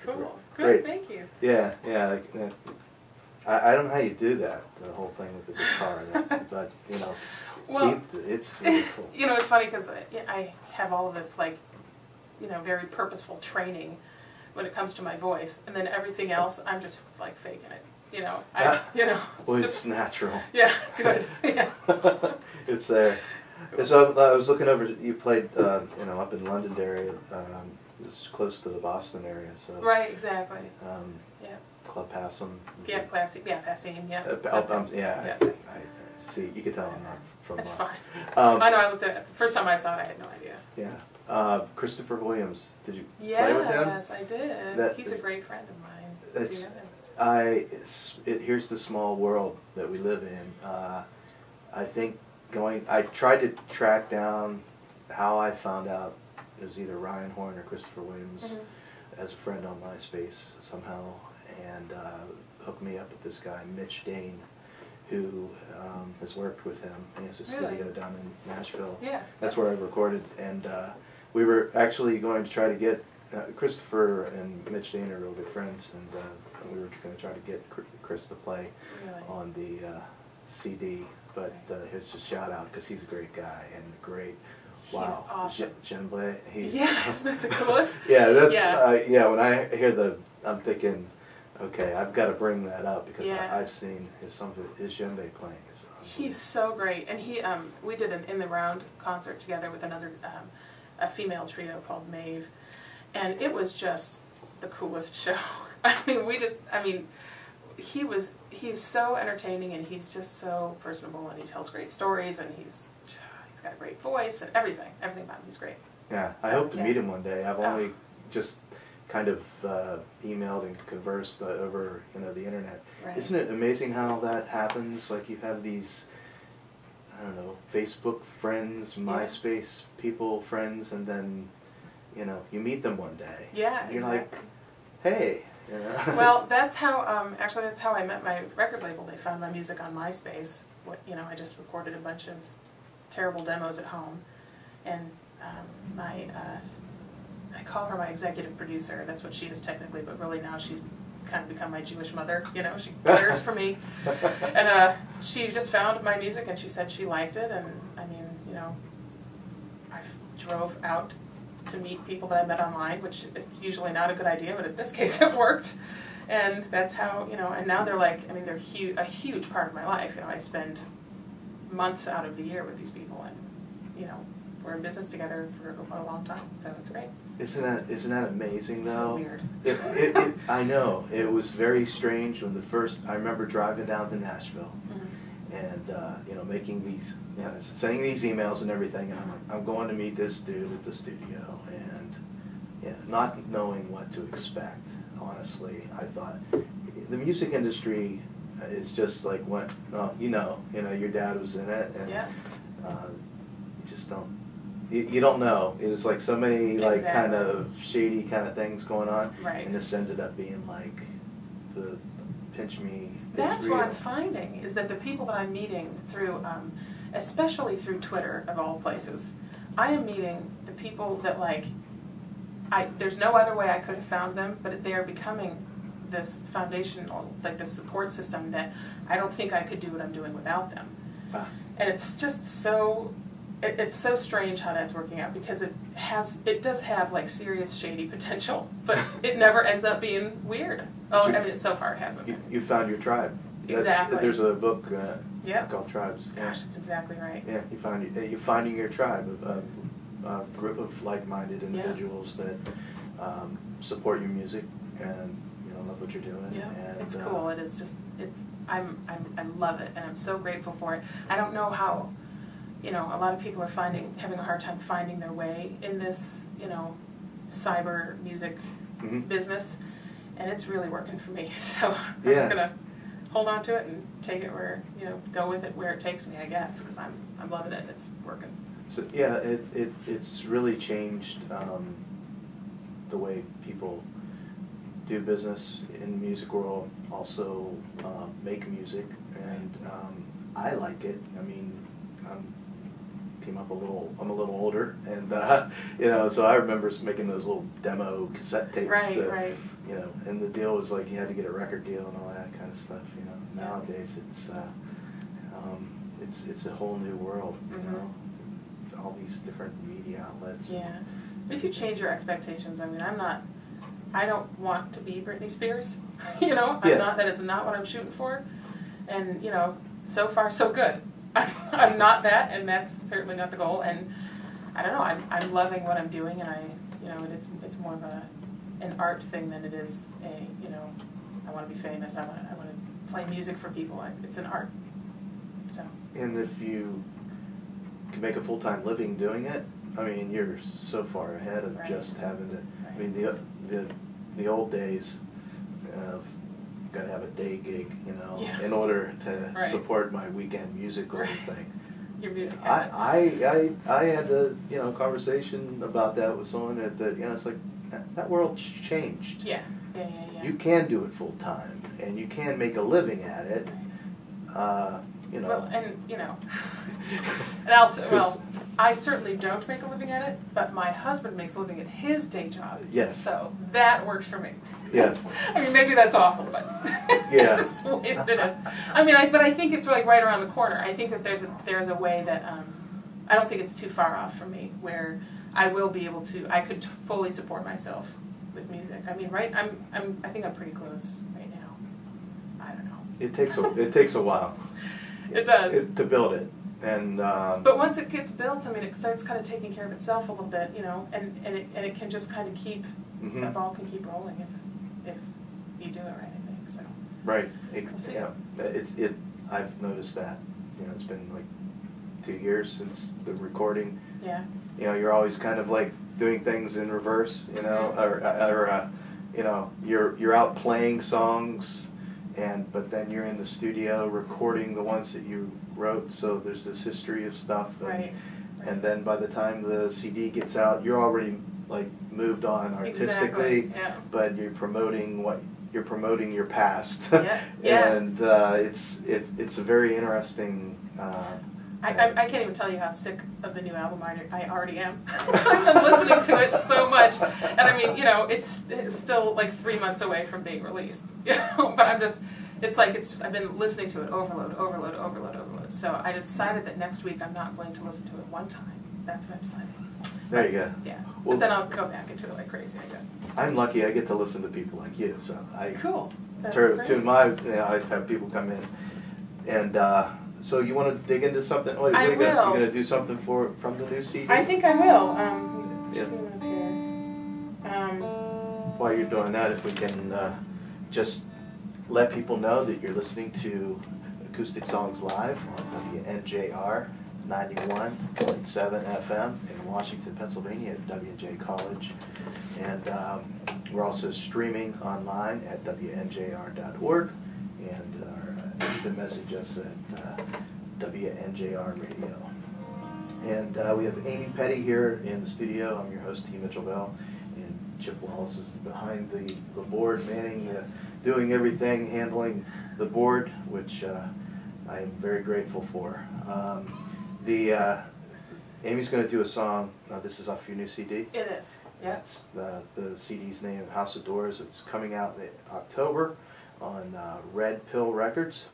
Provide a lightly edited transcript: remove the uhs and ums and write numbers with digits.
Cool. Great. Good, thank you. Yeah, yeah. I don't know how you do that, the whole thing with the guitar, but, you know, Well, it's really cool. you know, it's funny because I have all of this, like, you know, very purposeful training when it comes to my voice, and then everything else, I'm just, like, faking it. You know, you know. Well, it's natural. Yeah, good. Yeah. It's there. So I was looking over, you played, you know, up in Londonderry, it's close to the Boston area, so. Right, exactly. Yeah. Club Passam. Yeah, Passing, yeah. Yeah, Yeah. I see, you could tell I'm not from. That's fine. I know, I looked at it, the first time I saw it, I had no idea. Yeah. Christopher Williams, did you play with him? Yes, I did. He's a great friend of mine. It's, here's the small world that we live in. I think I tried to track down how I found out it was either Ryan Horn or Christopher Williams as a friend on MySpace somehow, and hooked me up with this guy, Mitch Dane, who has worked with him. He has a studio down in Nashville. Yeah. That's where I recorded, and we were actually going to try to get, Christopher and Mitch Dane are real good friends, and we were going to try to get Chris to play on the CD, but here's a shout out because he's a great guy and great. Wow, he's awesome. Jemblay. Yeah, isn't that the coolest? Yeah, that's yeah. When I hear I'm thinking, okay, I've got to bring that up because I've seen his djembe playing. He's so great, and we did an In the Round concert together with another a female trio called Maeve, and it was just the coolest show. He's so entertaining, and he's just so personable, and he tells great stories, and he's got a great voice, and everything about him, he's great. Yeah, I hope to meet him one day. I've only just kind of emailed and conversed over the internet. Right. Isn't it amazing how that happens? Like you have these, I don't know, Facebook friends, MySpace people friends, and then you meet them one day. Yeah, and you're exactly. like, hey. Well, that's how actually that's how I met my record label. They found my music on MySpace. I just recorded a bunch of terrible demos at home, and I call her my executive producer. That's what she is technically, but really now she's kind of become my Jewish mother. She cares for me, and she just found my music and she said she liked it, and I mean, I drove out to meet people that I met online, which is usually not a good idea, but in this case it worked. And that's how, and now they're like, I mean, they're a huge part of my life. I spend months out of the year with these people, and, we're in business together for a long time, so it's great. Isn't that amazing, though? It's so weird. I know. It was very strange when I remember driving down to Nashville, and, making these, sending these emails and everything, and I'm like, I'm going to meet this dude at the studio, and, not knowing what to expect, honestly. I thought, the music industry is just like, your dad was in it, and you just don't, you don't know. It was like so many, like, kind of shady kind of things going on, right. And this ended up being like the pinch me. That's what I'm finding, is that the people that I'm meeting through, especially through Twitter of all places, I am meeting the people that, like, there's no other way I could have found them, but they are becoming this foundational, like this support system that I don't think I could do what I'm doing without them. And it's just so, it's so strange how that's working out, because it does have like serious shady potential, but it never ends up being weird. Oh, I mean, so far it hasn't. You found your tribe. Exactly. There's a book called Tribes. Gosh, that's exactly right. Yeah, you're finding your tribe, a group of like-minded individuals that support your music and love what you're doing. Yeah, and, it's cool. It is just, I love it, and I'm so grateful for it. I don't know how, a lot of people are having a hard time finding their way in this, cyber music business, and it's really working for me. So I'm just gonna hold on to it and take it where, go with it where it takes me, I guess, because I'm loving it. It's working. So yeah, it's really changed the way people do business in the music world, also make music, and I like it. I mean, I'm a little older, and so I remember making those little demo cassette tapes. Right. you know, and the deal was like you had to get a record deal and all that kind of stuff. You know, Yeah. nowadays it's a whole new world. You know, all these different media outlets. Yeah. If you change your expectations, I mean, I don't want to be Britney Spears. You know, Yeah. that is not what I'm shooting for. And, you know, so far so good. I'm not that, and that's certainly not the goal. And I don't know, I'm loving what I'm doing, and you know, it's more of an art thing than it is you know, I want to be famous, I want to play music for people. It's an art. So. And if you can make a full-time living doing it, I mean, you're so far ahead of just having to. I mean, the old days of got to have a day gig, you know, in order to support my weekend musical thing. Your music. I had a conversation about that with someone that it's like that world changed. Yeah. You can do it full time, and you can make a living at it. You know. Well, and you know, and I certainly don't make a living at it, but my husband makes a living at his day job. Yes. So that works for me. Yes. I mean, maybe that's awful, but yeah, that's the way that it is. I mean, but I think it's like right around the corner. I think that there's a way that I don't think it's too far off from me where I will be able to. I could fully support myself with music. I mean, right? I think I'm pretty close right now. I don't know. It takes a while. It does. To build it. And but once it gets built, I mean, it starts kind of taking care of itself a little bit, you know, and it can just kind of keep, that ball can keep rolling if you do it right, I think, so. Right. We'll see. Yeah. I've noticed that. You know, it's been like 2 years since the recording. Yeah. You know, you're always kind of like doing things in reverse, you know, or you know, you're out playing songs, but then you're in the studio recording the ones that you wrote, so there's this history of stuff. And then by the time the CD gets out, you're already like moved on artistically, exactly. but you're promoting your past. Yeah. And it's a very interesting. I can't even tell you how sick of the new album I already am. I've been listening to it so much, and I mean, you know, it's still like 3 months away from being released. You know, but I've been listening to it overload. So I decided that next week I'm not going to listen to it one time. That's what I decided. There you go. Yeah, well, but then I'll go back into it like crazy, I guess. I'm lucky. I get to listen to people like you. So cool. That's to great. I have people come in, and so you want to dig into something? What, I will. You're going to do something from the new CD? I think I will. While you're doing that, if we can just let people know that you're listening to Acoustic Songs Live on WNJR 91.7 FM in Washington, Pennsylvania at W&J College. And we're also streaming online at WNJR.org. And you can message us at WNJR Radio. And we have Amy Petty here in the studio. I'm your host, T. Mitchell Bell. And Chip Wallace is behind the board, manning, doing everything, handling the board, which I am very grateful for. Amy's going to do a song. This is off your new CD. It is. Yeah. It's the CD's name, House of Doors. It's coming out in October on Red Pill Records.